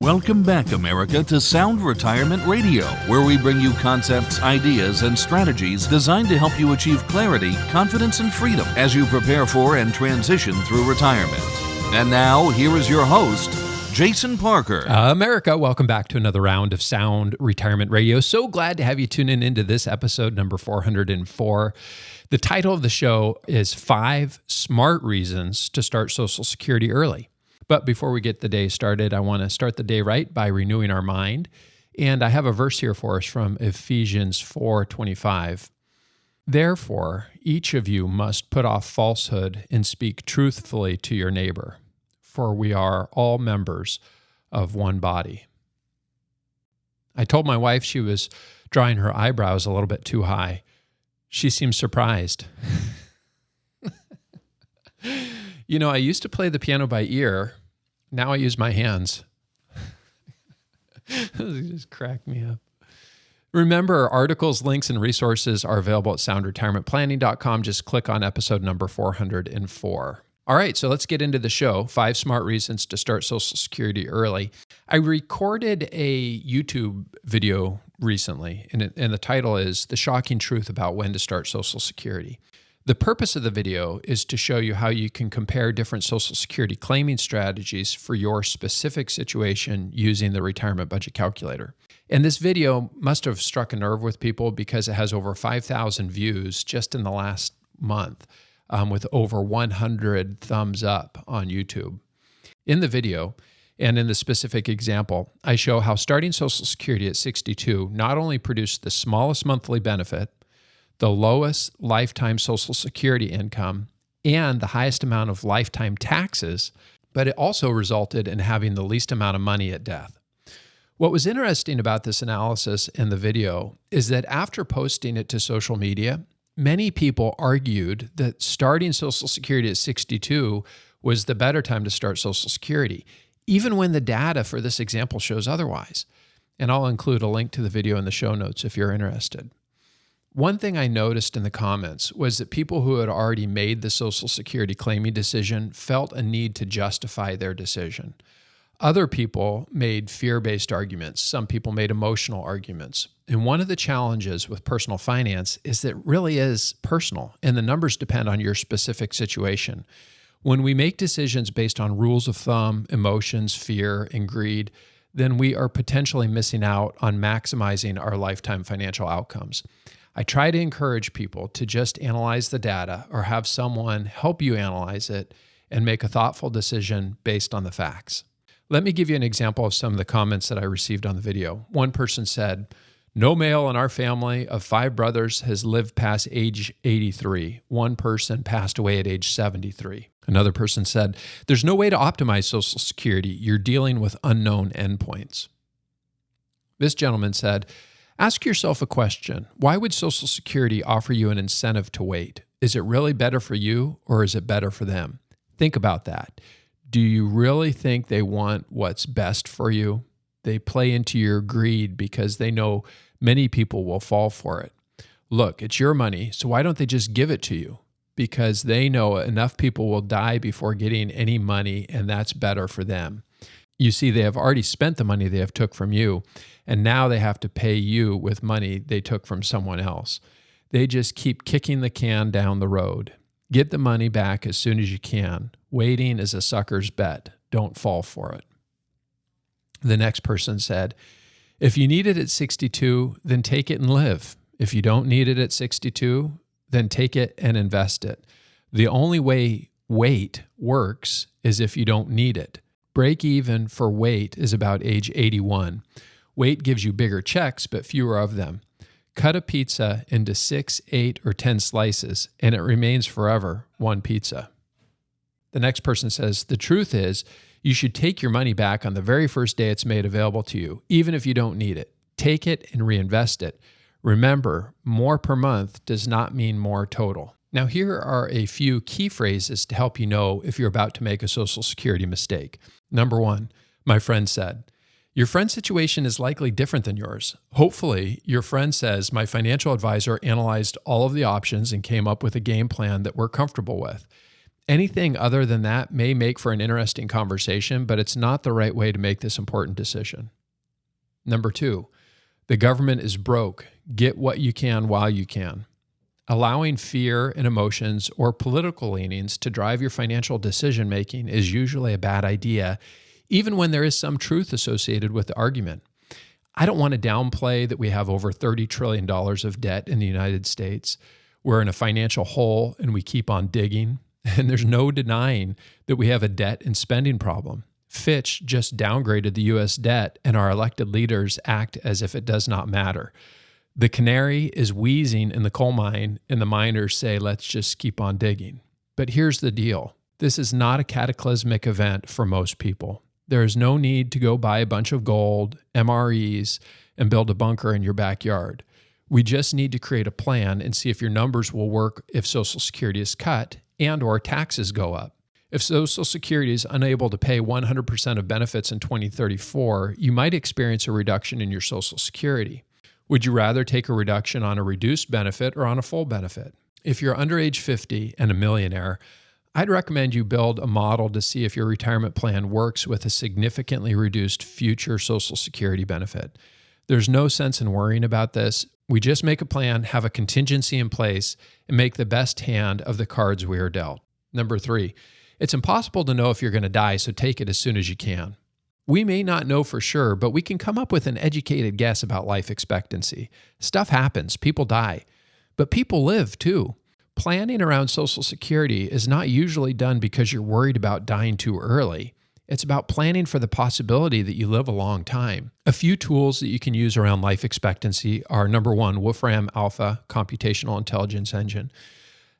Welcome back, America, to Sound Retirement Radio, where we bring you concepts, ideas, and strategies designed to help you achieve clarity, confidence, and freedom as you prepare for and transition through retirement. And now, here is your host, Jason Parker. America, welcome back to another round of Sound Retirement Radio. So glad to have you tune into this episode, number 404. The title of the show is 5 Smart Reasons to Start Social Security Early. But before we get the day started, I want to start the day right by renewing our mind. And I have a verse here for us from Ephesians 4:25. Therefore, each of you must put off falsehood and speak truthfully to your neighbor, for we are all members of one body. I told my wife she was drawing her eyebrows a little bit too high. She seemed surprised. You know, I used to play the piano by ear. Now I use my hands. It just cracked me up. Remember, articles, links, and resources are available at soundretirementplanning.com. Just click on episode number 404. All right, so let's get into the show. 5 Smart Reasons to Start Social Security Early. I recorded a YouTube video recently, and the title is The Shocking Truth About When to Start Social Security. The purpose of the video is to show you how you can compare different Social Security claiming strategies for your specific situation using the retirement budget calculator. And this video must have struck a nerve with people because it has over 5,000 views just in the last month, with over 100 thumbs up on YouTube. In the video, and in the specific example, I show how starting Social Security at 62 not only produced the smallest monthly benefit, the lowest lifetime Social Security income, and the highest amount of lifetime taxes, but it also resulted in having the least amount of money at death. What was interesting about this analysis in the video is that after posting it to social media, many people argued that starting Social Security at 62 was the better time to start Social Security, even when the data for this example shows otherwise. And I'll include a link to the video in the show notes if you're interested. One thing I noticed in the comments was that people who had already made the Social Security claiming decision felt a need to justify their decision. Other people made fear-based arguments. Some people made emotional arguments. And one of the challenges with personal finance is that it really is personal, and the numbers depend on your specific situation. When we make decisions based on rules of thumb, emotions, fear, and greed, then we are potentially missing out on maximizing our lifetime financial outcomes. I try to encourage people to just analyze the data or have someone help you analyze it and make a thoughtful decision based on the facts. Let me give you an example of some of the comments that I received on the video. One person said, "No male in our family of 5 brothers has lived past age 83. One person passed away at age 73. Another person said, "There's no way to optimize Social Security. You're dealing with unknown endpoints." This gentleman said, "Ask yourself a question. Why would Social Security offer you an incentive to wait? Is it really better for you or is it better for them? Think about that. Do you really think they want what's best for you? They play into your greed because they know many people will fall for it. Look, it's your money, so why don't they just give it to you? Because they know enough people will die before getting any money, and that's better for them. You see, they have already spent the money they have took from you, and now they have to pay you with money they took from someone else. They just keep kicking the can down the road. Get the money back as soon as you can. Waiting is a sucker's bet. Don't fall for it." The next person said, "If you need it at 62, then take it and live. If you don't need it at 62, then take it and invest it. The only way wait works is if you don't need it. Break even for wait is about age 81. Wait gives you bigger checks, but fewer of them. Cut a pizza into 6, 8, or 10 slices, and it remains forever one pizza." The next person says, "The truth is, you should take your money back on the very first day it's made available to you, even if you don't need it. Take it and reinvest it. Remember, more per month does not mean more total." Now, here are a few key phrases to help you know if you're about to make a Social Security mistake. Number 1, my friend said. Your friend's situation is likely different than yours. Hopefully, your friend says, "My financial advisor analyzed all of the options and came up with a game plan that we're comfortable with." Anything other than that may make for an interesting conversation, but it's not the right way to make this important decision. Number 2, the government is broke. Get what you can while you can. Allowing fear and emotions or political leanings to drive your financial decision-making is usually a bad idea, even when there is some truth associated with the argument. I don't want to downplay that we have over $30 trillion of debt in the United States. We're in a financial hole and we keep on digging. And there's no denying that we have a debt and spending problem. Fitch just downgraded the U.S. debt, and our elected leaders act as if it does not matter. The canary is wheezing in the coal mine, and the miners say, let's just keep on digging. But here's the deal. This is not a cataclysmic event for most people. There is no need to go buy a bunch of gold, MREs, and build a bunker in your backyard. We just need to create a plan and see if your numbers will work if Social Security is cut and or taxes go up. If Social Security is unable to pay 100% of benefits in 2034, you might experience a reduction in your Social Security. Would you rather take a reduction on a reduced benefit or on a full benefit? If you're under age 50 and a millionaire, I'd recommend you build a model to see if your retirement plan works with a significantly reduced future Social Security benefit. There's no sense in worrying about this. We just make a plan, have a contingency in place, and make the best hand of the cards we are dealt. Number 3, it's impossible to know if you're going to die, so take it as soon as you can. We may not know for sure, but we can come up with an educated guess about life expectancy. Stuff happens, people die, but people live too. Planning around Social Security is not usually done because you're worried about dying too early. It's about planning for the possibility that you live a long time. A few tools that you can use around life expectancy are, number 1, Wolfram Alpha Computational Intelligence Engine.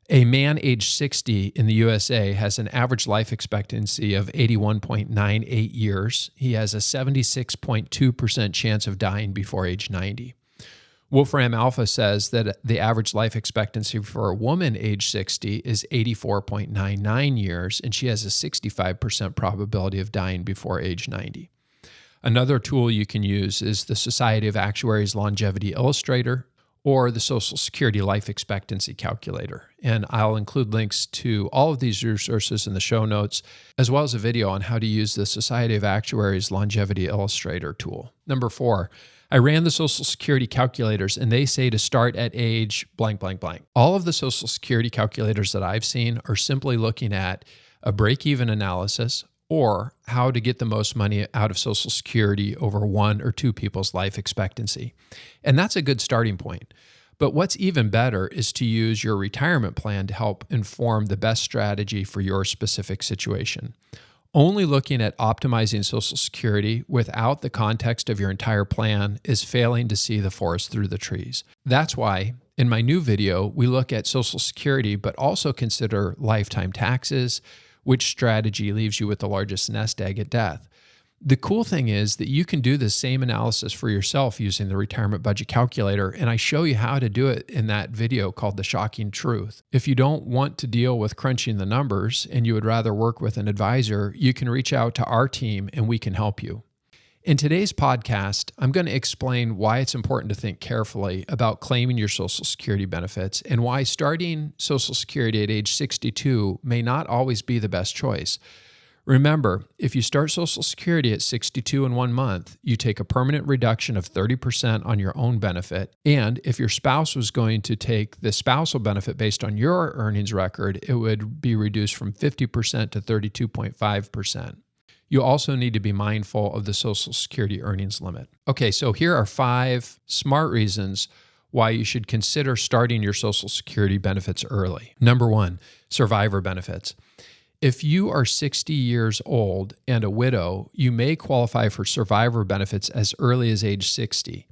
A man age 60 in the USA has an average life expectancy of 81.98 years. He has a 76.2% chance of dying before age 90. Wolfram Alpha says that the average life expectancy for a woman age 60 is 84.99 years, and she has a 65% probability of dying before age 90. Another tool you can use is the Society of Actuaries Longevity Illustrator or the Social Security Life Expectancy Calculator. And I'll include links to all of these resources in the show notes, as well as a video on how to use the Society of Actuaries Longevity Illustrator tool. Number 4, I ran the Social Security calculators, and they say to start at age blank, blank, blank. All of the Social Security calculators that I've seen are simply looking at a break-even analysis or how to get the most money out of Social Security over 1 or 2 people's life expectancy. And that's a good starting point. But what's even better is to use your retirement plan to help inform the best strategy for your specific situation. Only looking at optimizing Social Security without the context of your entire plan is failing to see the forest through the trees. That's why in my new video, we look at Social Security, but also consider lifetime taxes, which strategy leaves you with the largest nest egg at death. The cool thing is that you can do the same analysis for yourself using the retirement budget calculator, and I show you how to do it in that video called The Shocking Truth. If you don't want to deal with crunching the numbers and you would rather work with an advisor, you can reach out to our team and we can help you. In today's podcast, I'm going to explain why it's important to think carefully about claiming your Social Security benefits and why starting Social Security at age 62 may not always be the best choice. Remember, if you start Social Security at 62 in 1 month, you take a permanent reduction of 30% on your own benefit. And if your spouse was going to take the spousal benefit based on your earnings record, it would be reduced from 50% to 32.5%. You also need to be mindful of the Social Security earnings limit. Okay, so here are 5 smart reasons why you should consider starting your Social Security benefits early. Number 1, survivor benefits. If you are 60 years old and a widow, you may qualify for survivor benefits as early as age 60.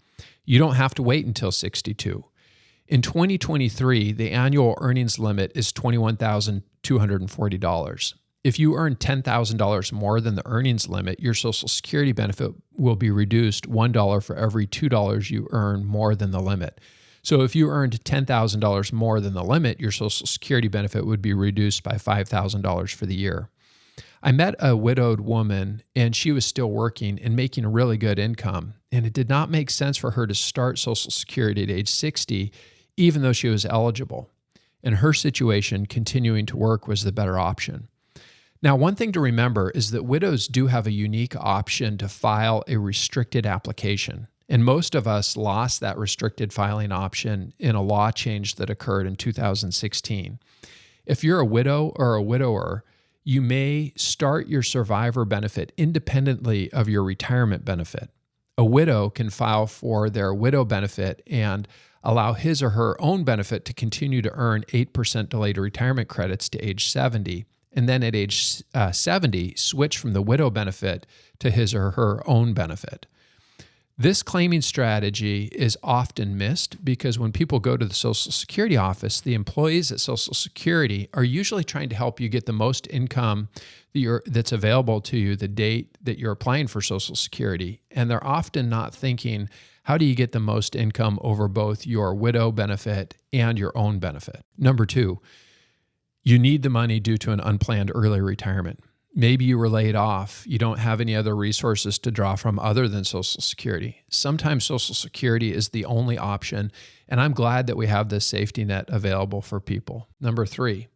You don't have to wait until 62. In 2023, the annual earnings limit is $21,240. If you earn $10,000 more than the earnings limit, your Social Security benefit will be reduced $1 for every $2 you earn more than the limit. So if you earned $10,000 more than the limit, your Social Security benefit would be reduced by $5,000 for the year. I met a widowed woman, and she was still working and making a really good income, and it did not make sense for her to start Social Security at age 60, even though she was eligible. In her situation, continuing to work was the better option. Now, one thing to remember is that widows do have a unique option to file a restricted application. And most of us lost that restricted filing option in a law change that occurred in 2016. If you're a widow or a widower, you may start your survivor benefit independently of your retirement benefit. A widow can file for their widow benefit and allow his or her own benefit to continue to earn 8% delayed retirement credits to age 70, and then at age 70, switch from the widow benefit to his or her own benefit. This claiming strategy is often missed because when people go to the Social Security office, the employees at Social Security are usually trying to help you get the most income that's available to you the date that you're applying for Social Security. And they're often not thinking, how do you get the most income over both your widow benefit and your own benefit? Number 2, you need the money due to an unplanned early retirement. Maybe you were laid off. You don't have any other resources to draw from other than Social Security. Sometimes Social Security is the only option, and I'm glad that we have this safety net available for people. Number 3,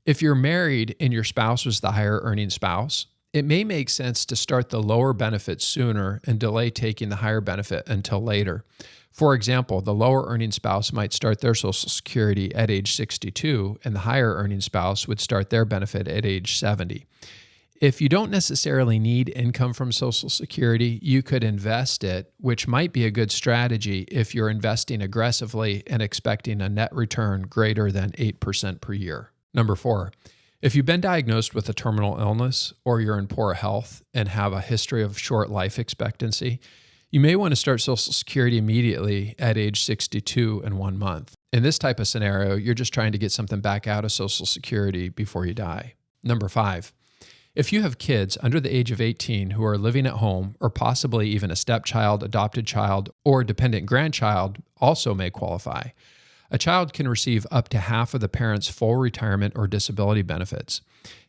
if you're married and your spouse was the higher earning spouse, it may make sense to start the lower benefit sooner and delay taking the higher benefit until later. For example, the lower earning spouse might start their Social Security at age 62, and the higher earning spouse would start their benefit at age 70. If you don't necessarily need income from Social Security, you could invest it, which might be a good strategy if you're investing aggressively and expecting a net return greater than 8% per year. Number 4, if you've been diagnosed with a terminal illness or you're in poor health and have a history of short life expectancy, you may want to start Social Security immediately at age 62 and 1 month. In this type of scenario, you're just trying to get something back out of Social Security before you die. Number 5, if you have kids under the age of 18 who are living at home, or possibly even a stepchild, adopted child, or dependent grandchild also may qualify. A child can receive up to half of the parent's full retirement or disability benefits.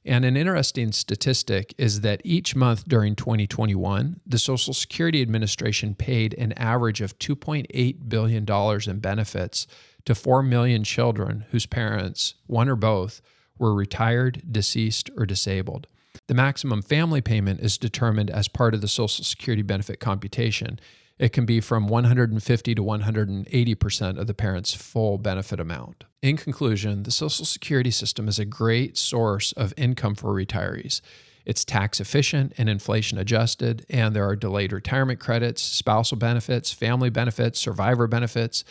And an interesting statistic is that each month during 2021, the Social Security Administration paid an average of $2.8 billion in benefits to 4 million children whose parents, one or both, were retired, deceased, or disabled. The maximum family payment is determined as part of the Social Security benefit computation. It can be from 150 to 180% of the parent's full benefit amount. In conclusion, the Social Security system is a great source of income for retirees. It's tax efficient and inflation adjusted, and there are delayed retirement credits, spousal benefits, family benefits, survivor benefits.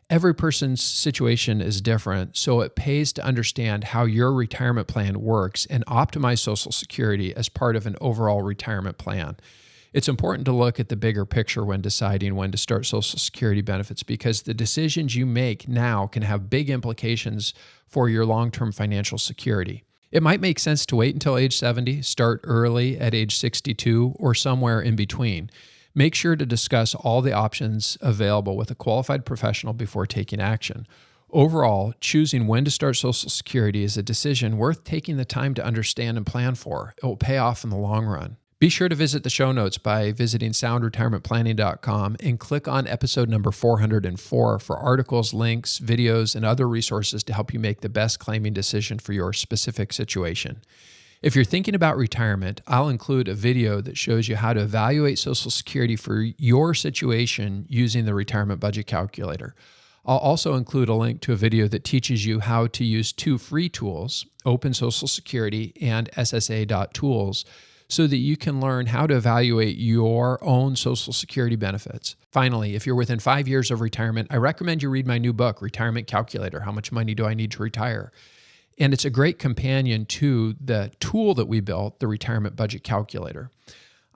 Every person's situation is different, so it pays to understand how your retirement plan works and optimize Social Security as part of an overall retirement plan. It's important to look at the bigger picture when deciding when to start Social Security benefits because the decisions you make now can have big implications for your long-term financial security. It might make sense to wait until age 70, start early at age 62, or somewhere in between. Make sure to discuss all the options available with a qualified professional before taking action. Overall, choosing when to start Social Security is a decision worth taking the time to understand and plan for. It will pay off in the long run. Be sure to visit the show notes by visiting soundretirementplanning.com and click on episode number 404 for articles, links, videos, and other resources to help you make the best claiming decision for your specific situation. If you're thinking about retirement, I'll include a video that shows you how to evaluate Social Security for your situation using the retirement budget calculator. I'll also include a link to a video that teaches you how to use 2 free tools, Open Social Security and SSA.tools, so that you can learn how to evaluate your own Social Security benefits. Finally, if you're within 5 years of retirement, I recommend you read my new book, Retirement Calculator: How Much Money Do I Need to Retire? And it's a great companion to the tool that we built, the Retirement Budget Calculator.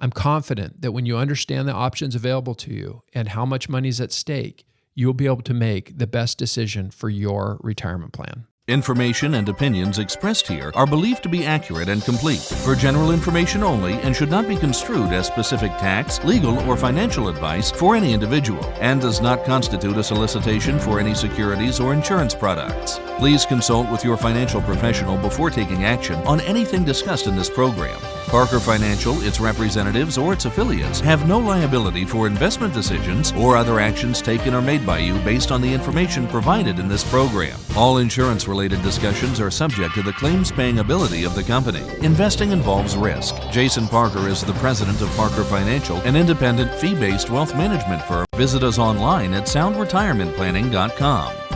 I'm confident that when you understand the options available to you and how much money is at stake, you'll be able to make the best decision for your retirement plan. Information and opinions expressed here are believed to be accurate and complete, for general information only, and should not be construed as specific tax, legal, or financial advice for any individual, and does not constitute a solicitation for any securities or insurance products. Please consult with your financial professional before taking action on anything discussed in this program. Parker Financial, its representatives, or its affiliates have no liability for investment decisions or other actions taken or made by you based on the information provided in this program. All insurance-related discussions are subject to the claims-paying ability of the company. Investing involves risk. Jason Parker is the president of Parker Financial, an independent, fee-based wealth management firm. Visit us online at soundretirementplanning.com.